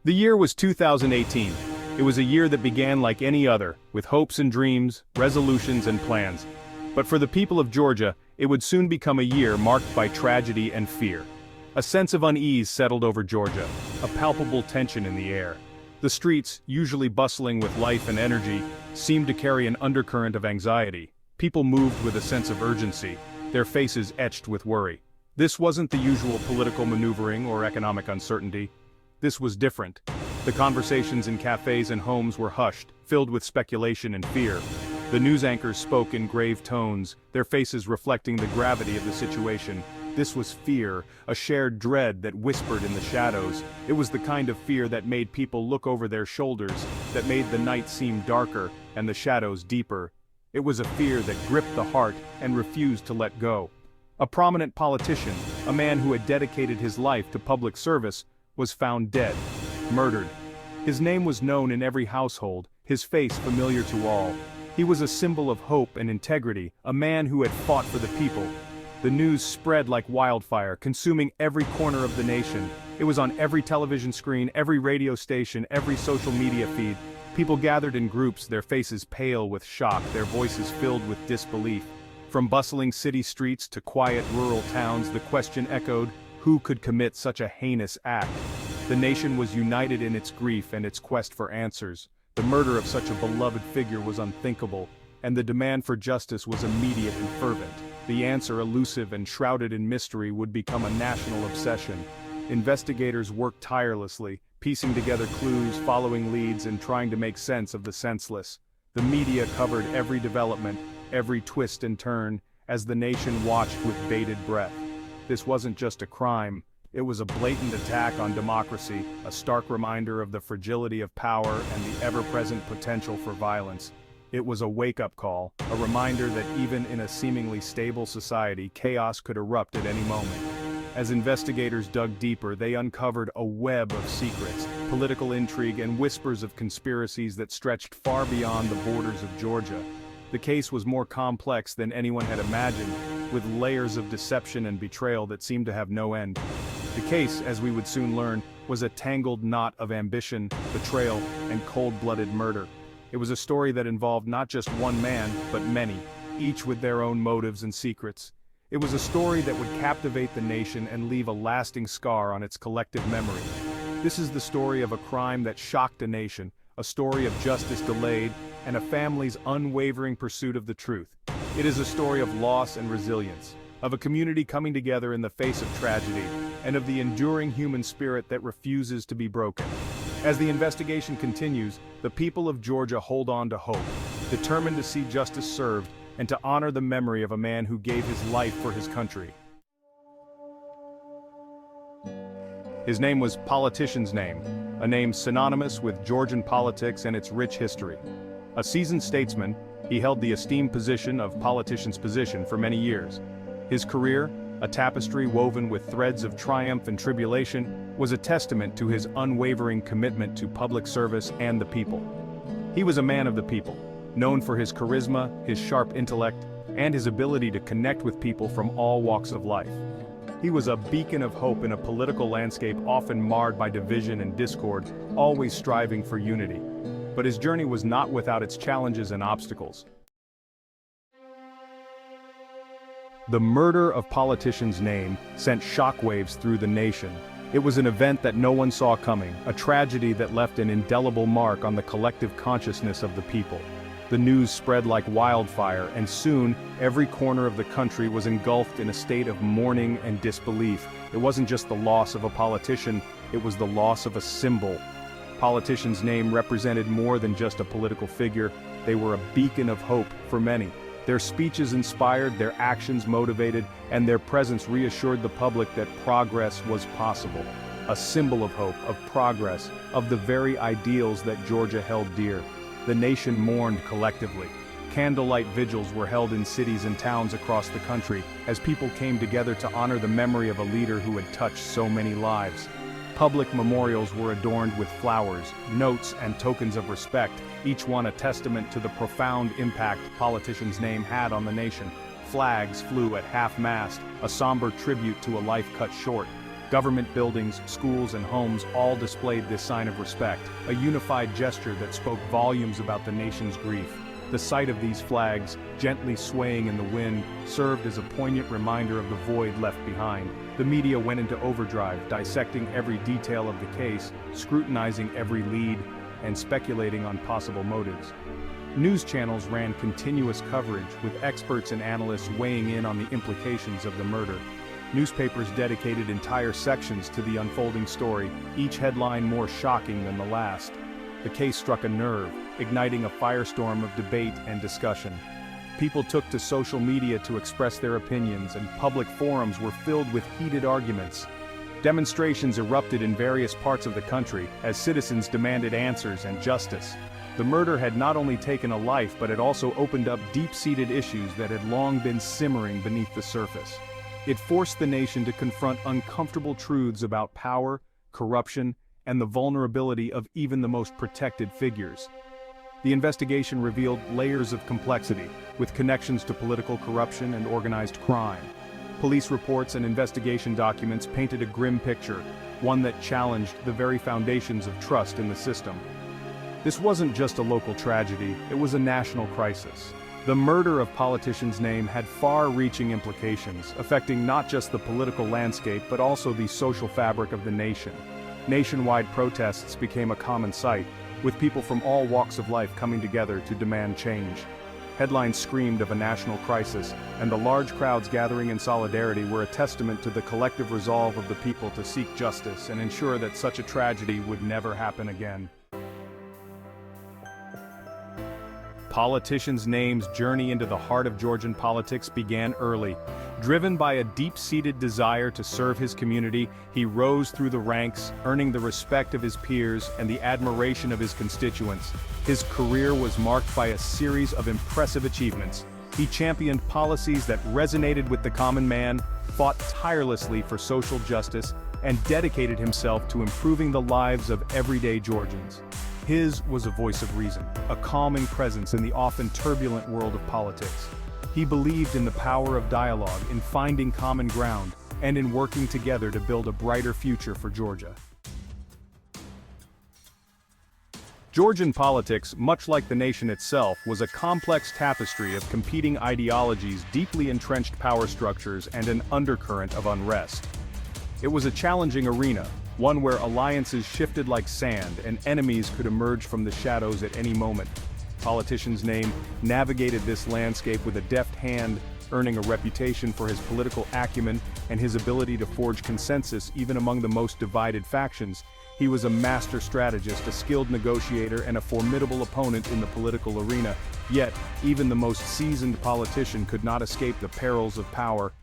The year was 2018. It was a year that began like any other, with hopes and dreams, resolutions and plans. But for the people of Georgia, it would soon become a year marked by tragedy and fear. A sense of unease settled over Georgia, a palpable tension in the air. The streets, usually bustling with life and energy, seemed to carry an undercurrent of anxiety. People moved with a sense of urgency, their faces etched with worry. This wasn't the usual political maneuvering or economic uncertainty. This was different. The conversations in cafes and homes were hushed, filled with speculation and fear. The news anchors spoke in grave tones, their faces reflecting the gravity of the situation. This was fear, a shared dread that whispered in the shadows. It was the kind of fear that made people look over their shoulders, that made the night seem darker and the shadows deeper. It was a fear that gripped the heart and refused to let go. A prominent politician, a man who had dedicated his life to public service, was found dead, murdered. His name was known in every household, his face familiar to all. He was a symbol of hope and integrity, a man who had fought for the people. The news spread like wildfire, consuming every corner of the nation. It was on every television screen, every radio station, every social media feed. People gathered in groups, their faces pale with shock, their voices filled with disbelief. From bustling city streets to quiet rural towns, the question echoed, who could commit such a heinous act? The nation was united in its grief and its quest for answers. The murder of such a beloved figure was unthinkable, and the demand for justice was immediate and fervent. The answer, elusive and shrouded in mystery, would become a national obsession. Investigators worked tirelessly, piecing together clues, following leads, and trying to make sense of the senseless. The media covered every development, every twist and turn, as the nation watched with bated breath. This wasn't just a crime, it was a blatant attack on democracy, a stark reminder of the fragility of power and the ever-present potential for violence. It was a wake-up call, a reminder that even in a seemingly stable society, chaos could erupt at any moment. As investigators dug deeper, they uncovered a web of secrets, political intrigue, and whispers of conspiracies that stretched far beyond the borders of Georgia. The case was more complex than anyone had imagined, with layers of deception and betrayal that seemed to have no end. The case, as we would soon learn, was a tangled knot of ambition, betrayal, and cold-blooded murder. It was a story that involved not just one man, but many, each with their own motives and secrets. It was a story that would captivate the nation and leave a lasting scar on its collective memory. This is the story of a crime that shocked a nation, a story of justice delayed, and a family's unwavering pursuit of the truth. It is a story of loss and resilience, of a community coming together in the face of tragedy, and of the enduring human spirit that refuses to be broken. As the investigation continues, the people of Georgia hold on to hope, determined to see justice served and to honor the memory of a man who gave his life for his country. His name was Politician's Name, a name synonymous with Georgian politics and its rich history. A seasoned statesman, he held the esteemed position of politician's position for many years. His career, a tapestry woven with threads of triumph and tribulation, was a testament to his unwavering commitment to public service and the people. He was a man of the people, known for his charisma, his sharp intellect, and his ability to connect with people from all walks of life. He was a beacon of hope in a political landscape often marred by division and discord, always striving for unity. But his journey was not without its challenges and obstacles. The murder of Politician's Name sent shockwaves through the nation. It was an event that no one saw coming, a tragedy that left an indelible mark on the collective consciousness of the people. The news spread like wildfire, and soon, every corner of the country was engulfed in a state of mourning and disbelief. It wasn't just the loss of a politician, it was the loss of a symbol. Politician's Name represented more than just a political figure, they were a beacon of hope for many. Their speeches inspired, their actions motivated, and their presence reassured the public that progress was possible. A symbol of hope, of progress, of the very ideals that Georgia held dear. The nation mourned collectively. Candlelight vigils were held in cities and towns across the country as people came together to honor the memory of a leader who had touched so many lives. Public memorials were adorned with flowers, notes, and tokens of respect, each one a testament to the profound impact Politician's Name had on the nation. Flags flew at half-mast, a somber tribute to a life cut short. Government buildings, schools, and homes all displayed this sign of respect, a unified gesture that spoke volumes about the nation's grief. The sight of these flags, gently swaying in the wind, served as a poignant reminder of the void left behind. The media went into overdrive, dissecting every detail of the case, scrutinizing every lead, and speculating on possible motives. News channels ran continuous coverage, with experts and analysts weighing in on the implications of the murder. Newspapers dedicated entire sections to the unfolding story, each headline more shocking than the last. The case struck a nerve, igniting a firestorm of debate and discussion. People took to social media to express their opinions, and public forums were filled with heated arguments. Demonstrations erupted in various parts of the country as citizens demanded answers and justice. The murder had not only taken a life, but it also opened up deep-seated issues that had long been simmering beneath the surface. It forced the nation to confront uncomfortable truths about power, corruption, and the vulnerability of even the most protected figures. The investigation revealed layers of complexity, with connections to political corruption and organized crime. Police reports and investigation documents painted a grim picture, one that challenged the very foundations of trust in the system. This wasn't just a local tragedy, it was a national crisis. The murder of politicians' name had far-reaching implications, affecting not just the political landscape but also the social fabric of the nation. Nationwide protests became a common sight, with people from all walks of life coming together to demand change. Headlines screamed of a national crisis, and the large crowds gathering in solidarity were a testament to the collective resolve of the people to seek justice and ensure that such a tragedy would never happen again. Politicians' names' journey into the heart of Georgian politics began early. Driven by a deep-seated desire to serve his community, he rose through the ranks, earning the respect of his peers and the admiration of his constituents. His career was marked by a series of impressive achievements. He championed policies that resonated with the common man, fought tirelessly for social justice, and dedicated himself to improving the lives of everyday Georgians. His was a voice of reason, a calming presence in the often turbulent world of politics. He believed in the power of dialogue, in finding common ground, and in working together to build a brighter future for Georgia. Georgian politics, much like the nation itself, was a complex tapestry of competing ideologies, deeply entrenched power structures, and an undercurrent of unrest. It was a challenging arena, one where alliances shifted like sand and enemies could emerge from the shadows at any moment. Politicians' name navigated this landscape with a deft hand, earning a reputation for his political acumen and his ability to forge consensus even among the most divided factions. He was a master strategist, a skilled negotiator, and a formidable opponent in the political arena. Yet, even the most seasoned politician could not escape the perils of power.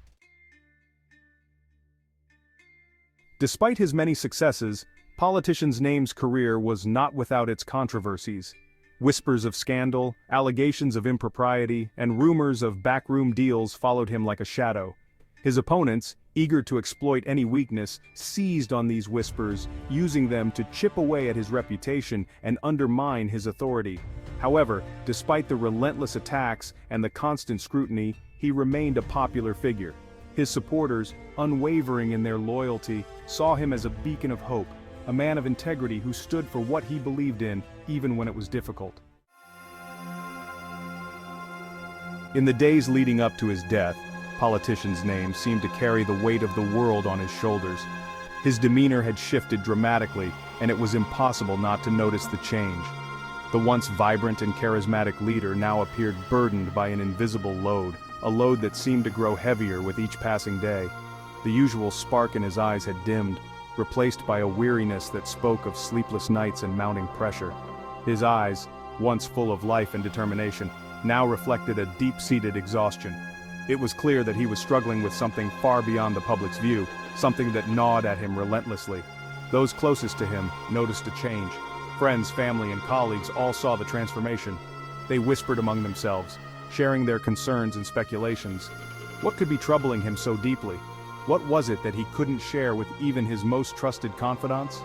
Despite his many successes, politicians' name's career was not without its controversies. Whispers of scandal, allegations of impropriety, and rumors of backroom deals followed him like a shadow. His opponents, eager to exploit any weakness, seized on these whispers, using them to chip away at his reputation and undermine his authority. However, despite the relentless attacks and the constant scrutiny, he remained a popular figure. His supporters, unwavering in their loyalty, saw him as a beacon of hope, a man of integrity who stood for what he believed in, even when it was difficult. In the days leading up to his death, politician's name seemed to carry the weight of the world on his shoulders. His demeanor had shifted dramatically, and it was impossible not to notice the change. The once vibrant and charismatic leader now appeared burdened by an invisible load, a load that seemed to grow heavier with each passing day. The usual spark in his eyes had dimmed, replaced by a weariness that spoke of sleepless nights and mounting pressure. His eyes, once full of life and determination, now reflected a deep-seated exhaustion. It was clear that he was struggling with something far beyond the public's view, something that gnawed at him relentlessly. Those closest to him noticed a change. Friends, family, and colleagues all saw the transformation. They whispered among themselves, sharing their concerns and speculations. What could be troubling him so deeply? What was it that he couldn't share with even his most trusted confidants?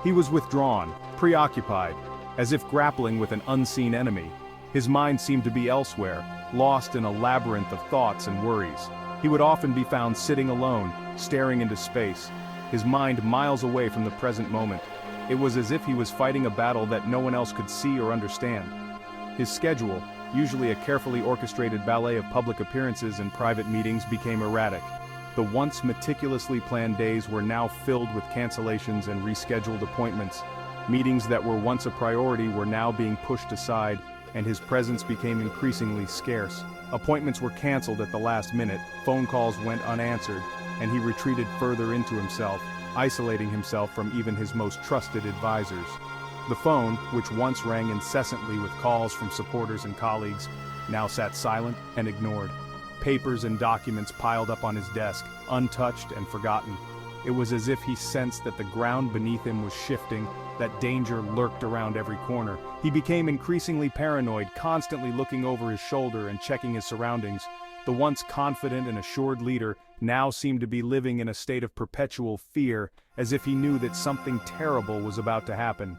He was withdrawn, preoccupied, as if grappling with an unseen enemy. His mind seemed to be elsewhere, lost in a labyrinth of thoughts and worries. He would often be found sitting alone, staring into space. his mind miles away from the present moment. It was as if he was fighting a battle that no one else could see or understand. His schedule, usually a carefully orchestrated ballet of public appearances and private meetings, became erratic. The once meticulously planned days were now filled with cancellations and rescheduled appointments. Meetings that were once a priority were now being pushed aside, and his presence became increasingly scarce. Appointments were canceled at the last minute, phone calls went unanswered, and he retreated further into himself, isolating himself from even his most trusted advisors. The phone, which once rang incessantly with calls from supporters and colleagues, now sat silent and ignored. Papers and documents piled up on his desk, untouched and forgotten. It was as if he sensed that the ground beneath him was shifting, that danger lurked around every corner. He became increasingly paranoid, constantly looking over his shoulder and checking his surroundings. The once confident and assured leader now seemed to be living in a state of perpetual fear, as if he knew that something terrible was about to happen.